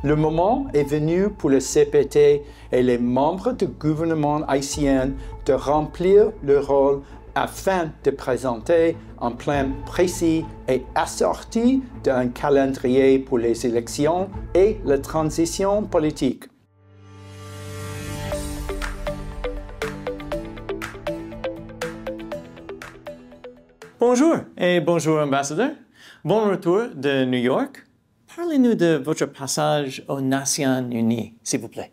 Le moment est venu pour le CPT et les membres du gouvernement haïtien de remplir leur rôle afin de présenter un plan précis et assorti d'un calendrier pour les élections et la transition politique. Bonjour et bonjour ambassadeur. Bon retour de New York. Parlez-nous de votre passage aux Nations Unies, s'il vous plaît.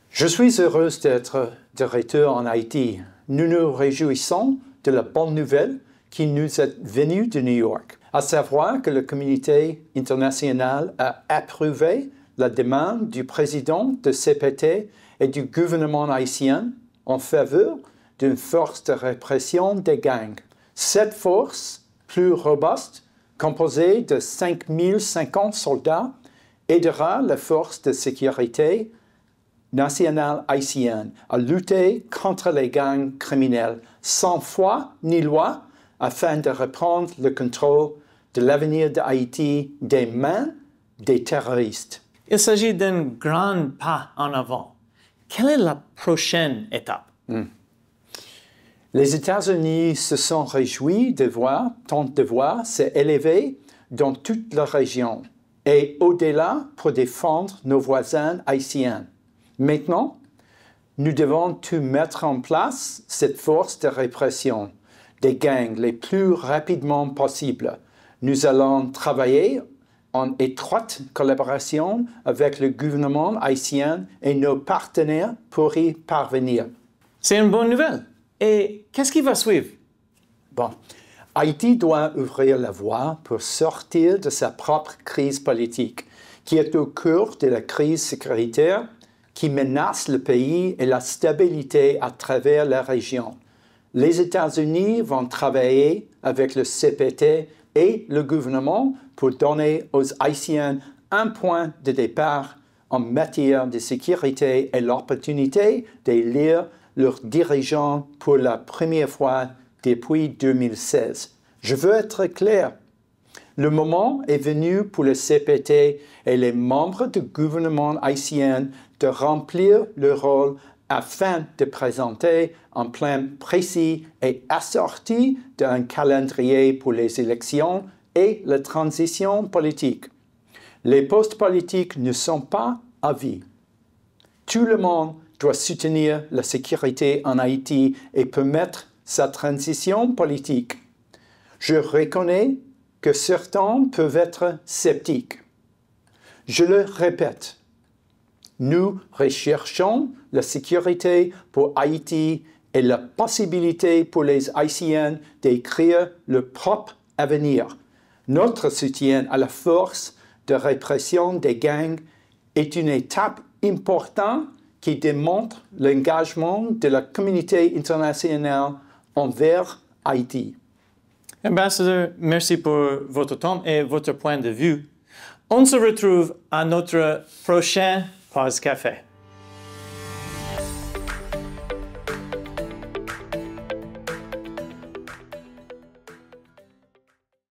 Je suis heureuse d'être de retour en Haïti. Nous nous réjouissons de la bonne nouvelle qui nous est venue de New York, à savoir que la communauté internationale a approuvé la demande du président de CPT et du gouvernement haïtien en faveur d'une force de répression des gangs. Cette force, plus robuste, composée de 5050 soldats, aidera la force de sécurité nationale haïtienne à lutter contre les gangs criminels sans foi ni loi afin de reprendre le contrôle de l'avenir d'Haïti des mains des terroristes. Il s'agit d'un grand pas en avant. Quelle est la prochaine étape? Les États-Unis se sont réjouis de voir tant de voix s'élever dans toute la région et au-delà pour défendre nos voisins haïtiens. Maintenant, nous devons tout mettre en place cette force de répression des gangs le plus rapidement possible. Nous allons travailler en étroite collaboration avec le gouvernement haïtien et nos partenaires pour y parvenir. C'est une bonne nouvelle. Et qu'est-ce qui va suivre? Bon, Haïti doit ouvrir la voie pour sortir de sa propre crise politique, qui est au cœur de la crise sécuritaire qui menace le pays et la stabilité à travers la région. Les États-Unis vont travailler avec le CPT et le gouvernement pour donner aux Haïtiens un point de départ en matière de sécurité et l'opportunité d'élire leurs dirigeants pour la première fois depuis 2016. Je veux être clair. Le moment est venu pour le CPT et les membres du gouvernement haïtien de remplir leur rôle afin de présenter un plan précis et assorti d'un calendrier pour les élections et la transition politique. Les postes politiques ne sont pas à vie. Tout le monde doit soutenir la sécurité en Haïti et permettre sa transition politique. Je reconnais que certains peuvent être sceptiques. Je le répète, nous recherchons la sécurité pour Haïti et la possibilité pour les Haïtiens d'écrire leur propre avenir. Notre soutien à la force de répression des gangs est une étape importante qui démontre l'engagement de la communauté internationale envers Haïti. Ambassadeur, merci pour votre temps et votre point de vue. On se retrouve à notre prochain pause café.